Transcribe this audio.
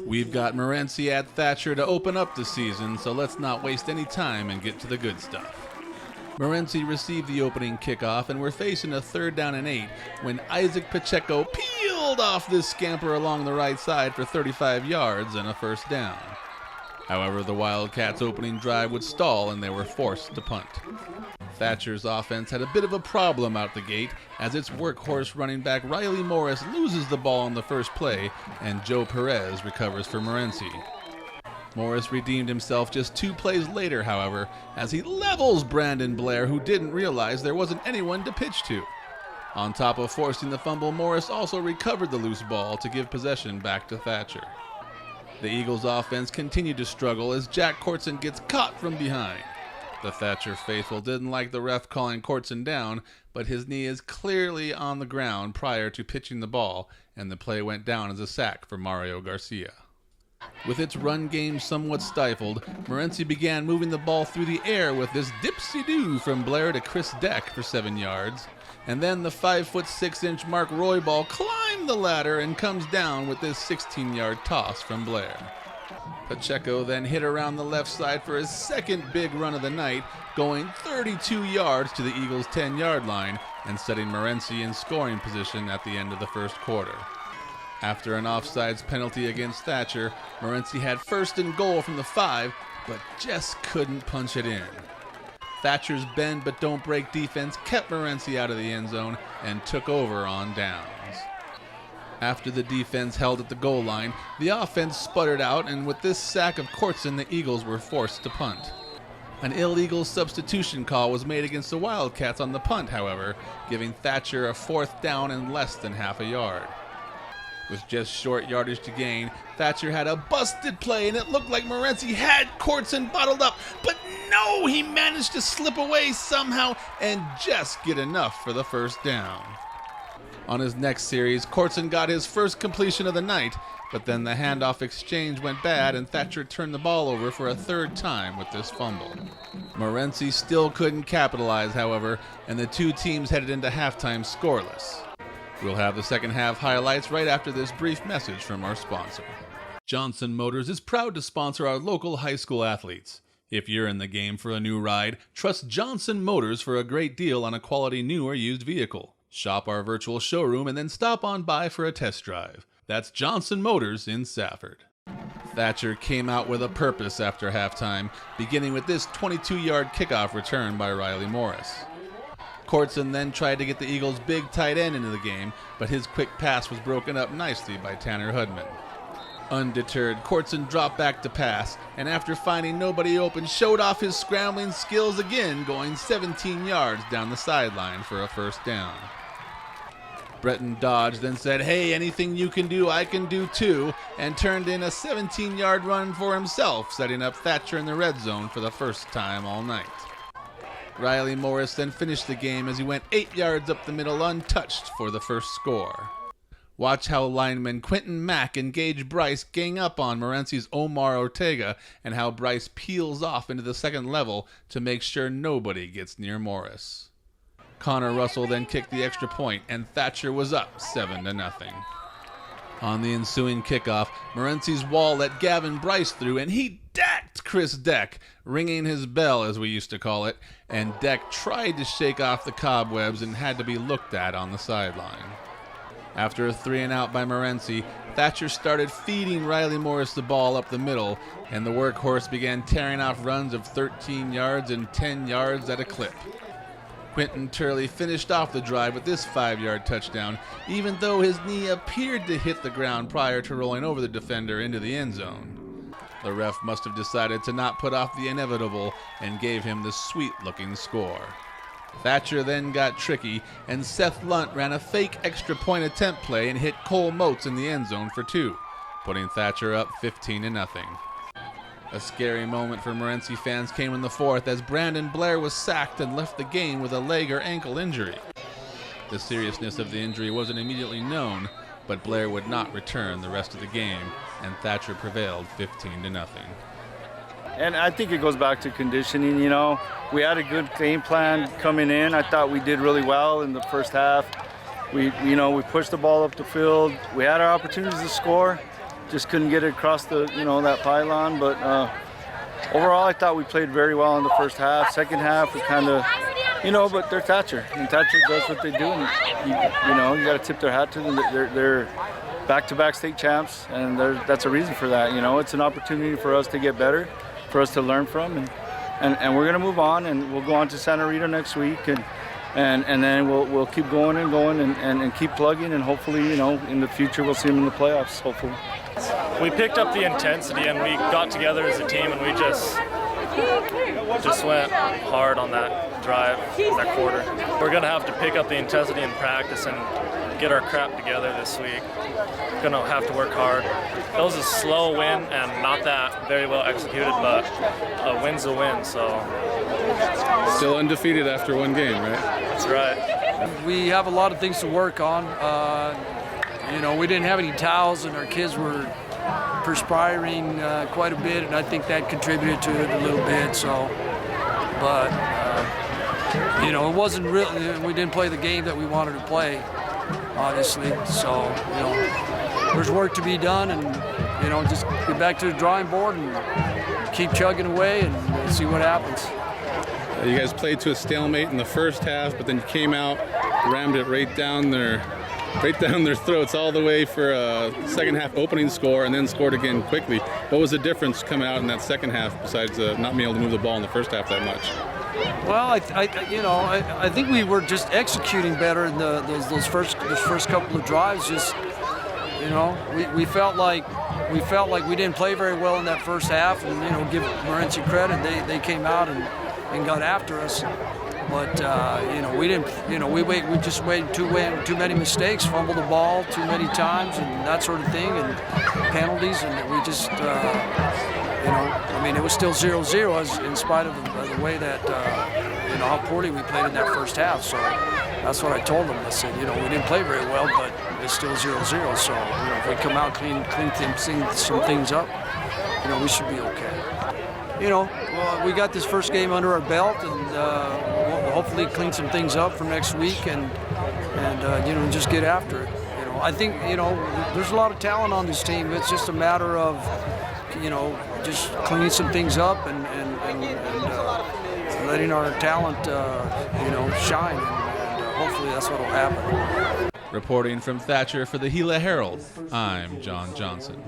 We've got Morenci at Thatcher to open up the season, so let's not waste any time and get to the good stuff. Morenci received the opening kickoff, and we're facing a 3rd down and 8 when Isaac Pacheco peeled off this scamper along the right side for 35 yards and a 1st down. However, the Wildcats' opening drive would stall and they were forced to punt. Thatcher's offense had a bit of a problem out the gate as its workhorse running back Riley Morris loses the ball on the first play and Joe Perez recovers for Morenci. Morris redeemed himself just 2 plays later, however, as he levels Brandon Blair, who didn't realize there wasn't anyone to pitch to. On top of forcing the fumble, Morris also recovered the loose ball to give possession back to Thatcher. The Eagles' offense continued to struggle as Jack Courtson gets caught from behind. The Thatcher faithful didn't like the ref calling Courtson down, but his knee is clearly on the ground prior to pitching the ball, and the play went down as a sack for Mario Garcia. With its run game somewhat stifled, Morenci began moving the ball through the air with this dipsy-doo from Blair to Chris Deck for 7 yards, and then the 5'6" Mark Roy ball climbed the ladder and comes down with this 16-yard toss from Blair. Pacheco then hit around the left side for his 2nd big run of the night, going 32 yards to the Eagles' 10-yard line and setting Morenci in scoring position at the end of the 1st quarter. After an offsides penalty against Thatcher, Morenci had 1st and goal from the 5, but just couldn't punch it in. Thatcher's bend but don't break defense kept Morenci out of the end zone and took over on downs. After the defense held at the goal line, the offense sputtered out, and with this sack of Courtson, the Eagles were forced to punt. An illegal substitution call was made against the Wildcats on the punt, however, giving Thatcher a 4th down and less than half a yard. With just short yardage to gain, Thatcher had a busted play, and it looked like Morenci had Courtson bottled up, but no, he managed to slip away somehow and just get enough for the 1st down. On his next series, Courtson got his 1st completion of the night, but then the handoff exchange went bad and Thatcher turned the ball over for a 3rd time with this fumble. Morenci still couldn't capitalize, however, and the 2 teams headed into halftime scoreless. We'll have the 2nd half highlights right after this brief message from our sponsor. Johnson Motors is proud to sponsor our local high school athletes. If you're in the game for a new ride, trust Johnson Motors for a great deal on a quality new or used vehicle. Shop our virtual showroom and then stop on by for a test drive. That's Johnson Motors in Safford. Thatcher came out with a purpose after halftime, beginning with this 22-yard kickoff return by Riley Morris. Courtson then tried to get the Eagles' big tight end into the game, but his quick pass was broken up nicely by Tanner Hudman. Undeterred, Courtson dropped back to pass, and after finding nobody open, showed off his scrambling skills again, going 17 yards down the sideline for a 1st down. Breton Dodge then said, "Hey, anything you can do, I can do too," and turned in a 17-yard run for himself, setting up Thatcher in the red zone for the 1st time all night. Riley Morris then finished the game as he went 8 yards up the middle untouched for the 1st score. Watch how lineman Quentin Mack and Gage Bryce gang up on Morenci's Omar Ortega and how Bryce peels off into the 2nd level to make sure nobody gets near Morris. Connor Russell then kicked the extra point, and Thatcher was up 7-0. On the ensuing kickoff, Morenci's wall let Gavin Bryce through, and he decked Chris Deck, ringing his bell as we used to call it, and Deck tried to shake off the cobwebs and had to be looked at on the sideline. After a 3-and-out by Morenci, Thatcher started feeding Riley Morris the ball up the middle, and the workhorse began tearing off runs of 13 yards and 10 yards at a clip. Quentin Turley finished off the drive with this 5-yard touchdown, even though his knee appeared to hit the ground prior to rolling over the defender into the end zone. The ref must have decided to not put off the inevitable and gave him the sweet-looking score. Thatcher then got tricky, and Seth Lunt ran a fake extra point attempt play and hit Cole Motes in the end zone for 2, putting Thatcher up 15-0. A scary moment for Morenci fans came in the 4th as Brandon Blair was sacked and left the game with a leg or ankle injury. The seriousness of the injury wasn't immediately known, but Blair would not return the rest of the game, and Thatcher prevailed 15-0. And I think it goes back to conditioning, you know. We had a good game plan coming in. I thought we did really well in the 1st half. We pushed the ball up the field. We had our opportunities to score. just couldn't get it across the, you know, that pylon. But overall, I thought we played very well in the first half. Second half, we kind of, you know, but they're Thatcher, and Thatcher does what they do, and you know, you got to tip their hat to them. They're back-to-back state champs, and that's a reason for that. You know, it's an opportunity for us to get better, for us to learn from, and we're gonna move on, and we'll go on to Santa Rita next week, and then we'll keep going and keep plugging, and hopefully, you know, in the future we'll see them in the playoffs. Hopefully. We picked up the intensity, and we got together as a team, and we just went hard on that drive, that quarter. We're gonna have to pick up the intensity in practice and get our crap together this week. Gonna have to work hard. That was a slow win and not that very well executed, but a win's a win, so. Still undefeated after one game, right? That's right. We have a lot of things to work on. You know, we didn't have any towels, and our kids were perspiring quite a bit, and I think that contributed to it a little bit. So, but you know, it wasn't really. We didn't play the game that we wanted to play, obviously. So, you know, there's work to be done, and you know, just get back to the drawing board and keep chugging away and see what happens. You guys played to a stalemate in the first half, but then you came out, rammed it right down their throats all the way for a second half opening score, and then scored again quickly. What was the difference coming out in that second half besides not being able to move the ball in the first half that much? Well, I think we were just executing better in those first couple of drives. Just, you know, we felt like we didn't play very well in that first half, and you know, give Morenci credit, they came out and got after us. But you know, we didn't. You know, we just made too many mistakes, fumbled the ball too many times, and that sort of thing, and penalties, and we just, you know, I mean, it was still 0-0 in spite of the way that, you know, how poorly we played in that first half. So that's what I told them. I said, you know, we didn't play very well, but it's still 0-0. So, you know, if we come out clean some things up, you know, we should be okay. You know, well, we got this first game under our belt, and we'll hopefully clean some things up for next week, and you know, just get after it. You know, I think, you know, there's a lot of talent on this team. It's just a matter of, you know, just cleaning some things up and letting our talent, you know, shine, and hopefully that's what will happen. Reporting from Thatcher for the Gila Herald, I'm John Johnson.